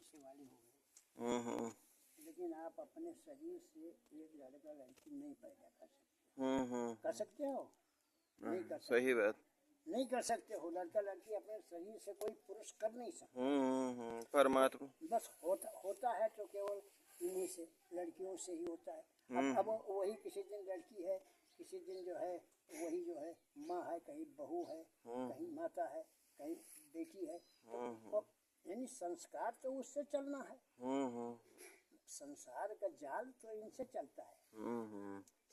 पैसे वाले हो गए, लेकिन आप अपने शरीर से एक लड़का लड़की नहीं पैदा कर सकते। कर सकते हो? नहीं कर सकते। सही बात। नहीं कर सकते हो। लड़का लड़की अपने शरीर से कोई पुरुष कर नहीं सकता। परमात्मा बस होता है तो केवल इन्हीं से, लड़कियों से ही होता है। अब वही किसी दिन लड़की है, किसी दिन जो है वही जो है माँ है, कहीं बहू है, कहीं माता है, कहीं बेटी है। तो यानी संस्कार तो उससे चलना है। संसार का जाल तो इनसे चलता है।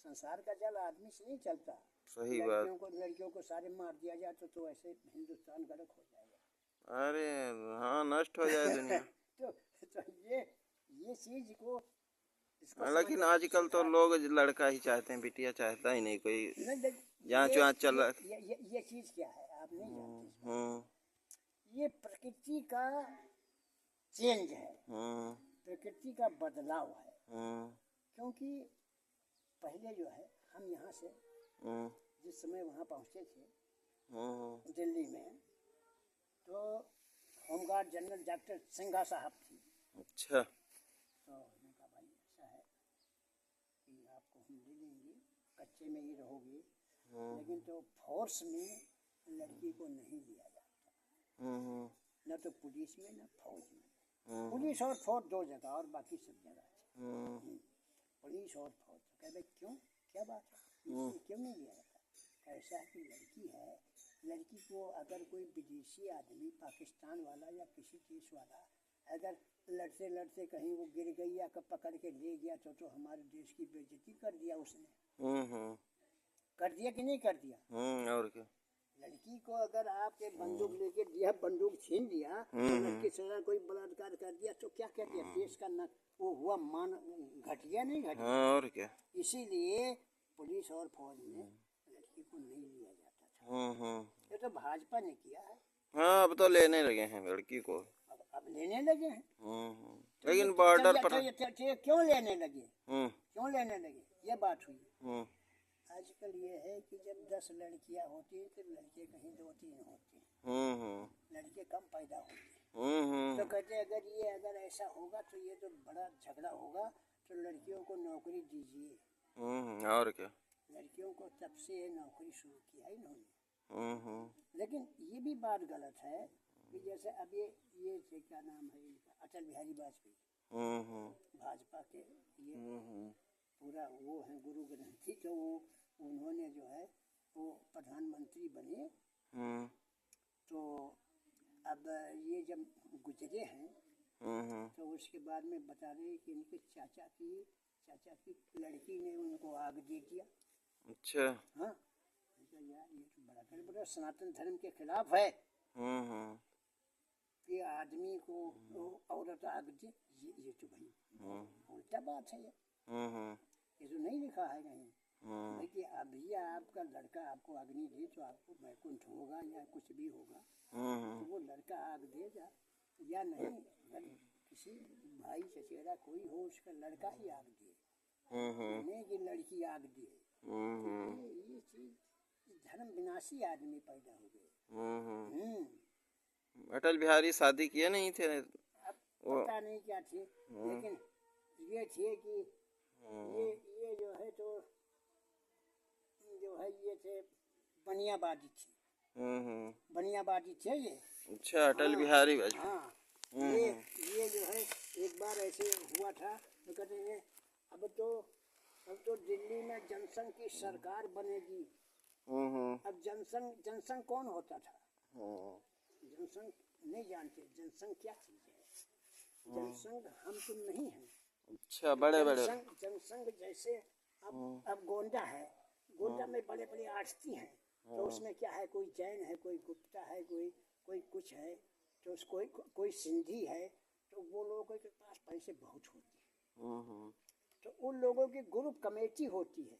संसार का जाल आदमी से नहीं चलता। सही बात। लड़कियों को सारे मार दिया जाए तो ऐसे हिंदुस्तान गलत हो जाएगा। अरे हाँ, नष्ट हो जाए दुनिया। तो ये चीज को लेकिन आजकल तो लोग लड़का ही चाहते हैं, बिटिया चाहता ही नहीं कोई। जांच वाँच चल रहा है। ये चीज क्या है आप नहीं जानते। ये प्रकृति का चेंज है, प्रकृति का बदलाव है। क्योंकि पहले जो है हम यहाँ से जिस समय वहाँ पहुँचे थे दिल्ली में, तो होमगार्ड जनरल डॉक्टर सिंघा साहब थी। अच्छा। तो हमने कहा भाई ऐसा है कि आपको हम ले लेंगे, कच्चे में ही रहोगे, लेकिन तो फोर्स में लड़की को नहीं लिया जाता, न तो पुलिस में न फौज में। पुलिस और फौज दो जगह, और बाकी सब जगह पुलिस और फौज। कहते क्यों, क्या बात है, क्यों नहीं लिया जाता? ऐसा है कि लड़की है, लड़की को अगर कोई विदेशी आदमी, पाकिस्तान वाला या किसी देश वाला अगर लड़ते लड़ते कहीं वो गिर गई या पकड़ के ले गया तो हमारे देश की बेइज्जती कर दिया उसने। कर दिया कि नहीं कर दिया? और क्या। लड़की को अगर आपके बंदूक लेके दिया, बंदूक छीन लिया, लड़की से कोई बलात्कार कर दिया तो क्या कहते हैं? देश का न वो हुआ मान घटिया नहीं घटिया? और क्या। इसीलिए पुलिस और फौज में लड़की को नहीं लिया जाता था। ये तो भाजपा ने किया है। हाँ, अब तो लेने लगे हैं लड़की को। अब लेने लगे हैं। लेकिन बॉर्डर पर क्यों लेने लगे? क्यों लेने लगे? ये बात हुई। आजकल ये है कि जब 10 लड़कियां होती हैं तो लड़के कहीं 2-3 होते हैं, लड़के कम पैदा होते हैं। तो कहते अगर ऐसा होगा तो ये तो बड़ा झगड़ा होगा, तो लड़कियों को नौकरी दीजिए। और क्या। लड़कियों को तब से नौकरी शुरू किया ही इन्होंने। लेकिन ये भी बात गलत है कि जैसे अब ये क्या नाम है इनका, अटल बिहारी वाजपेयी, भाजपा के ये पूरा वो है गुरु ग्रंथी, तो वो उन्होंने जो है वो प्रधानमंत्री बने। तो अब ये जब गुजरे हैं तो उसके बाद में बता रहे कि इनके चाचा की लड़की ने उनको आग दे दिया। अच्छा। हाँ, यार ये तो बड़ा गड़बड़, सनातन धर्म के खिलाफ है कि आदमी को औरत आग दे। ये तो भाई उल्टा बात है। ये तो नहीं लिखा है कहीं कि अभी आपका लड़का आपको अग्नि दे तो आपको वैकुंठ होगा या कुछ भी होगा। तो वो लड़का आग देगा या नहीं, अगर किसी भाई चचेरा कोई हो उसका लड़का ही आग दे, नहीं कि लड़की आग दे। ये चीज धर्म विनाशी आदमी पैदा हो गए। अटल बिहारी शादी किए नहीं थे? अब पता नहीं क्या थे, लेकिन ये थे कि ये जो है तो जो है ये थे बनियाबादी थी। बनियाबादी थे ये। अच्छा, अटल बिहारी वाजपेयी। हाँ, ये जो है एक बार ऐसे हुआ था तो कहते हैं अब तो दिल्ली में जनसंघ की सरकार बनेगी। अब जनसंघ कौन होता था? जनसंघ नहीं जानते। जनसंघ क्या चीज है? जनसंघ हम तुम नहीं है। अच्छा, बड़े जनसंघ जैसे अब गोंडा है, गोंडा में बड़े बड़े आरती हैं, तो उसमें क्या है, कोई जैन है, कोई गुप्ता है, कोई कुछ है, तो कोई सिंधी है, तो वो लोगों के पास पैसे बहुत होते हैं। तो उन लोगों की ग्रुप कमेटी होती है,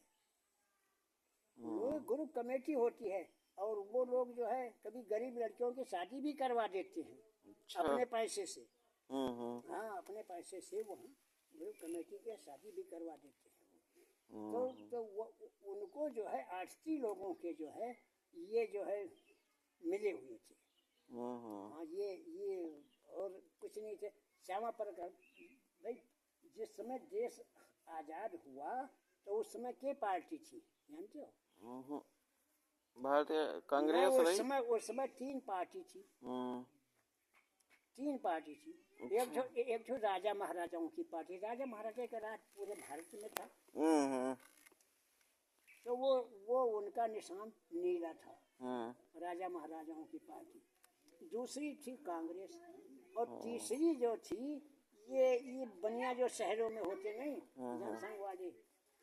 ग्रुप कमेटी होती है, और वो लोग जो है कभी गरीब लड़कियों की शादी भी करवा देते हैं। अच्छा। अपने पैसे से। हाँ, अपने पैसे से वो ग्रुप कमेटी के शादी भी करवा देते हैं। तो वो उनको जो है आरती लोगों के जो है ये जो है मिले हुए थे। हाँ, ये और कुछ कुछ नहीं थे। श्यामा प्रसाद भाई, जिस समय देश आजाद हुआ तो उस समय क्या पार्टी थी जानते हो? हम्म, भारतीय कांग्रेस उस रही। समय 3 पार्टी थी। हम्म, 3 पार्टी थी। एक तो राजा महाराजाओं की पार्टी, राजा महाराजा का राज पूरे भारत में था। हम्म, तो वो उनका निशान नीला था, हम्म, राजा महाराजाओं की पार्टी। दूसरी थी कांग्रेस, और तीसरी जो थी ये बनिया जो शहरों में होते नहीं जनसंघ वाले,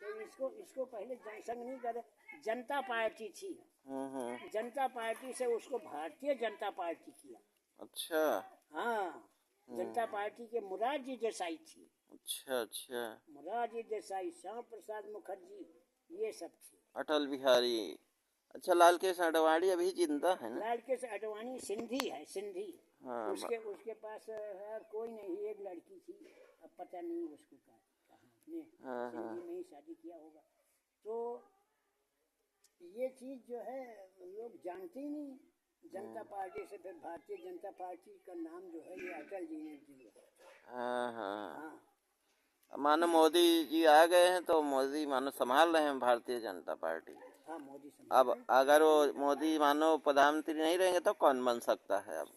तो इसको पहले जनसंघ नहीं कर, जनता पार्टी थी। जनता पार्टी से उसको भारतीय जनता पार्टी किया। अच्छा हाँ, जनता पार्टी के मुरारजी देसाई थी। अच्छा अच्छा। मुरारजी देसाई, श्याम प्रसाद मुखर्जी, ये सब थे। अटल बिहारी, अच्छा लाल कृष्ण आडवाणी अभी जिंदा है ना? लाल कृष्ण आडवाणी सिंधी है, सिंधी। हाँ, उसके पास यार कोई नहीं, एक लड़की थी, अब पता नहीं उसको कहाँ हाँ, सिंधी में ही शादी किया होगा। तो ये चीज जो है लोग जानते ही नहीं। जनता पार्टी से फिर भारतीय जनता पार्टी का नाम जो है ये अटल जी ने दिया। हाँ हाँ। हाँ मानो मोदी जी आ गए हैं तो मोदी मानो संभाल रहे हैं भारतीय जनता पार्टी। हाँ, मोदी अब अगर वो मोदी मानो प्रधानमंत्री नहीं रहेंगे तो कौन बन सकता है अब?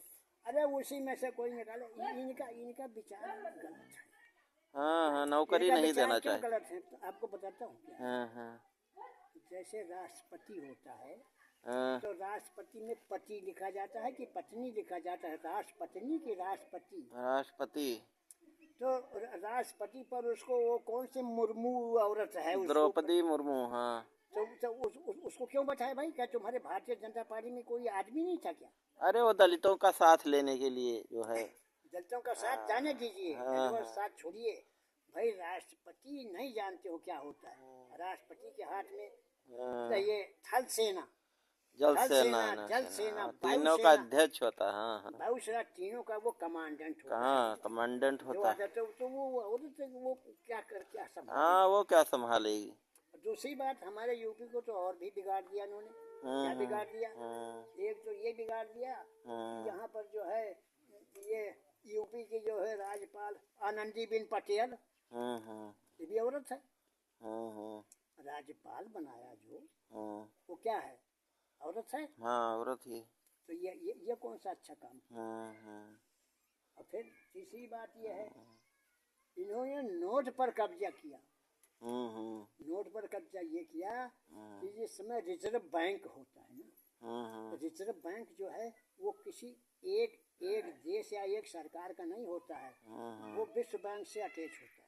अरे उसी में से कोई निकाले। इनका विचार गलत है। हाँ हाँ, नौकरी इनका नहीं विचार देना क्यों चाहिए। गलत है तो आपको बताता हूँ क्या। हाँ हाँ जैसे राष्ट्रपति होता है हाँ, तो राष्ट्रपति में पति लिखा जाता है कि पत्नी लिखा जाता है? राष्ट्रपति की राष्ट्रपति। राष्ट्रपति तो राष्ट्रपति पर उसको वो कौन सी मुर्मू औरत है उसको, द्रौपदी मुर्मू। हाँ, तो उसको क्यों बैठाए भाई? क्या तुम्हारे भारतीय जनता पार्टी में कोई आदमी नहीं था क्या? अरे वो दलितों का साथ लेने के लिए जो है। दलितों का साथ जाने दीजिए, हाँ वो हाँ साथ छोड़िए भाई। राष्ट्रपति नहीं जानते हो क्या होता है? राष्ट्रपति के हाथ में हाँ, ये थल सेना, जल थल सेना सेना, नौ जल सेना, सेना, हाँ, वायु तीनों का सेना, अध्यक्ष होता है। हाँ हाँ, वायु सेना, तीनों का वो कमांडेंट होता है। कहाँ कमांडेंट जो होता है? आता तो वो औरत वो क्या संभाले? हाँ, वो क्या संभालेगी? दूसरी बात, हमारे यूपी को तो और भी बिगाड़ दिया उन्होंने। क्या बिगाड़ दिया? एक तो ये बिगाड़ दिया कि यहाँ पर जो है ये यूपी की जो है राज्यपाल आनंदीबेन पटेल, ये भी औरत है। राज्यपाल बनाया जो, वो क्या है? औरत है। हाँ, औरत ही। तो ये कौन सा अच्छा काम? और फिर तीसरी बात ये है, इन्होंने नोट पर कब्जा किया। नोट पर कब्जा ये किया कि जिस समय रिजर्व बैंक होता है ना, रिजर्व बैंक जो है वो किसी एक देश या एक सरकार का नहीं होता है, वो विश्व बैंक से अटैच होता है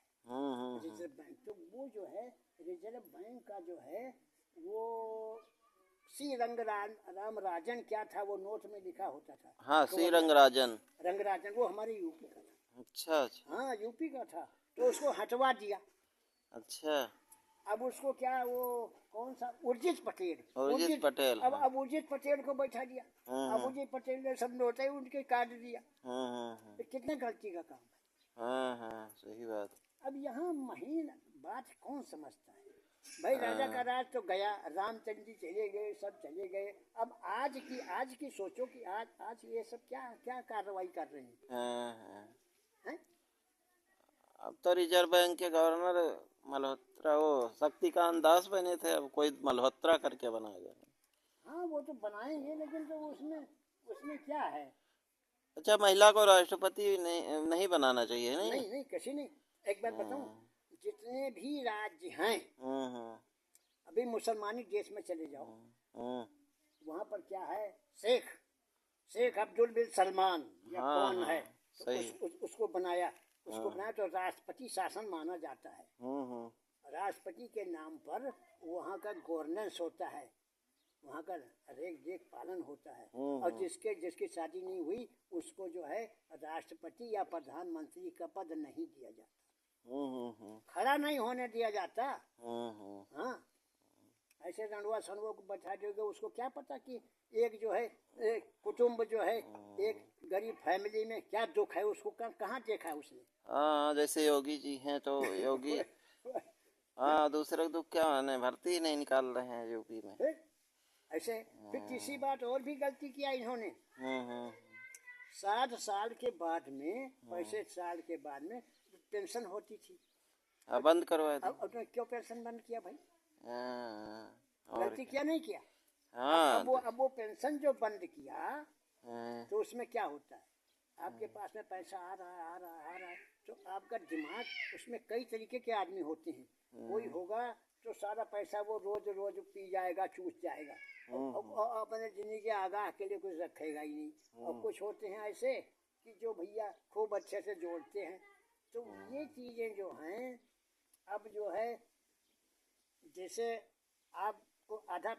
रिजर्व बैंक। तो वो जो है रिजर्व बैंक का जो है वो सी राम राजन क्या था, वो नोट में लिखा होता था। हाँ, सी रंगराजन। रंगराजन, वो हमारे यूपी का था। अच्छा अच्छा हाँ, यूपी का था। तो उसको हटवा दिया। अच्छा। अब उसको क्या, वो कौन सा, उर्जित पटेल, उर्जित पटेल। अब उर्जित पटेल को बैठा दिया। अब उर्जित पटेल ने सब नोटें उनके काट दिया। तो कितने गलती का काम है। हाँ हाँ, सही बात। अब यहाँ महीन बात कौन समझता है भाई? राजा का राज तो गया, रामचंद्र जी चले गए, सब चले गए। अब आज की सोचो कि आज ये सब क्या कार्रवाई कर रहे हैं? हैं? अब तो रिजर्व बैंक के गवर्नर मल्होत्रा, वो शक्तिकांत दास बने थे, अब कोई मल्होत्रा करके बना गया। हाँ, वो तो बनाएंगे, लेकिन तो उसमें क्या है? अच्छा, महिला को राष्ट्रपति नहीं बनाना चाहिए? नहीं नहीं, किसी नहीं। एक बात बताऊं, जितने भी राज्य हैं, अभी मुसलमानी देश में चले जाओ, वहाँ पर क्या है, शेख अब्दुल बिन सलमान या कौन है, तो उसको बनाया तो राष्ट्रपति शासन माना जाता है। राष्ट्रपति के नाम पर वहाँ का गवर्नेंस होता है, वहाँ का रेख पालन होता है। और जिसकी शादी नहीं हुई उसको जो है राष्ट्रपति या प्रधानमंत्री का पद नहीं दिया जाता, खड़ा नहीं होने दिया जाता। हाँ, ऐसे रणुआ सनुआ को बैठा दोगे, उसको क्या पता कि एक जो है एक कुटुंब जो है, एक गरीब फैमिली में क्या दुख है, उसको कहाँ देखा है उसने। हाँ, जैसे योगी जी हैं तो योगी हाँ, दूसरे दुख क्या है, भर्ती ही नहीं निकाल रहे हैं यूपी में। ऐसे फिर तीसरी बात और भी गलती किया इन्होंने। 60 साल के बाद में 65 साल के बाद में पेंशन होती थी। अब बंद करवा दी। अब क्यों पेंशन बंद किया भाई? और गलती किया नहीं किया? हाँ अब वो पेंशन जो बंद किया हाँ, तो उसमें क्या होता है, आपके पास में पैसा आ रहा है तो आपका दिमाग, उसमें कई तरीके के आदमी होते हैं। कोई होगा तो सारा पैसा वो रोज रोज पी जाएगा, चूस जाएगा, और अपने जिंदगी के आगा के लिए कुछ रखेगा ही नहीं। और कुछ होते हैं ऐसे कि जो भैया खूब अच्छे से जोड़ते हैं। तो ये चीजें जो हैं, अब जो है जैसे आपको आधा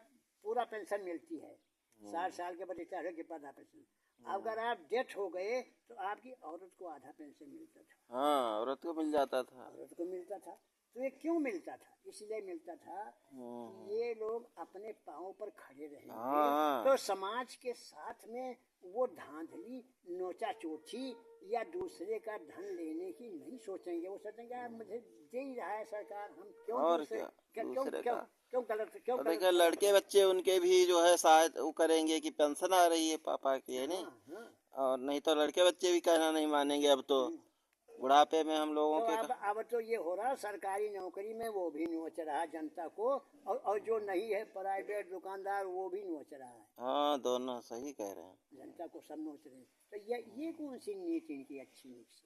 पूरा पेंशन मिलती है, 60 साल के बाद रिटायर के बाद आधा पेंशन। अगर आप डेथ हो गए तो आपकी औरत को आधा पेंशन मिलता था। हाँ, औरत को मिल जाता था। औरत को मिलता था। तो ये क्यों मिलता था? इसलिए मिलता था कि ये लोग अपने पाँव पर खड़े रहेंगे हाँ। तो समाज के साथ में वो धांधली, नोचा चोची या दूसरे का धन लेने की नहीं सोचेंगे। वो सोचेंगे यार मुझे दे ही रहा है सरकार, हम क्यों और दूसरे क्या, क्यों दूसरे क्यों का। क्यों गलत क्यों और गलत देखिए लड़के बच्चे उनके भी जो है शायद वो करेंगे कि पेंशन आ रही है पापा की, है नहीं। हाँ, हाँ। और नहीं तो लड़के बच्चे भी कहना नहीं मानेंगे। अब तो बुढ़ापे में हम लोगों तो के अब तो ये हो रहा, सरकारी नौकरी में वो भी नोच रहा है जनता को, और जो नहीं है प्राइवेट दुकानदार वो भी नोच रहा है। हाँ, दोनों सही कह रहे हैं। जनता को सब नोच रहे हैं। तो ये कौन सी नीति इनकी अच्छी नीति?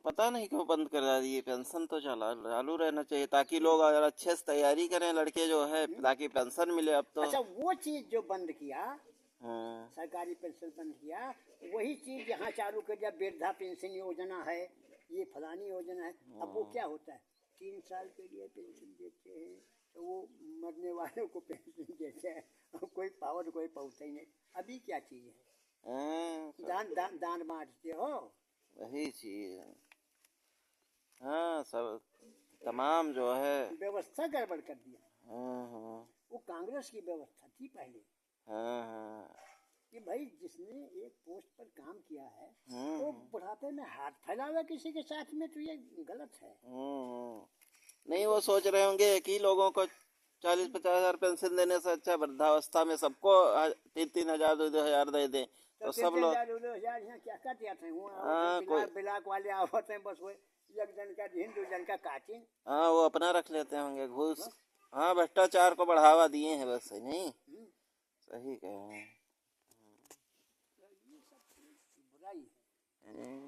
पता नहीं क्यों बंद करा दिए। पेंशन तो चालू रहना चाहिए ताकि लोग अगर अच्छे से तैयारी करें लड़के जो है, ताकि पेंशन मिले। अब तो अच्छा, वो चीज जो बंद किया, हाँ, सरकारी पेंशन बंद किया, वही चीज यहाँ चालू कर दिया। वृद्धा पेंशन योजना है, ये फलानी योजना है। अब वो क्या होता है, 3 साल के लिए पेंशन देते हैं तो वो मरने वालों को पेंशन देते हैं, और कोई पावर कोई पहुँचता ही नहीं। अभी क्या चीज है? दान बांटते हो, वही चीज है। हाँ, सब तमाम जो है। व्यवस्था गड़बड़ कर दिया। हाँ, वो कांग्रेस की व्यवस्था थी पहले हाँ, कि भाई जिसने एक पोस्ट पर काम किया है तो बुढ़ापे में हाथ फैलावा किसी के साथ में, तो ये गलत है। नहीं, वो सोच रहे होंगे कि लोगों को 40-50 हजार पेंशन देने से अच्छा वृद्धावस्था में सबको 3-3 हजार 2-2 हजार दे दें तो सब लोग। 3,000 यहाँ क्या कर दिया था? कोई बिलाक वाले आवत हैं, बस वो एक जन का हिंदू जन का काटिन। हाँ, वो अपना रख लेते होंगे घूस। हाँ, भ्रष्टाचार को बढ़ावा दिए हैं बस, नहीं। सही कह रहे हैं। ये सब बुराई है।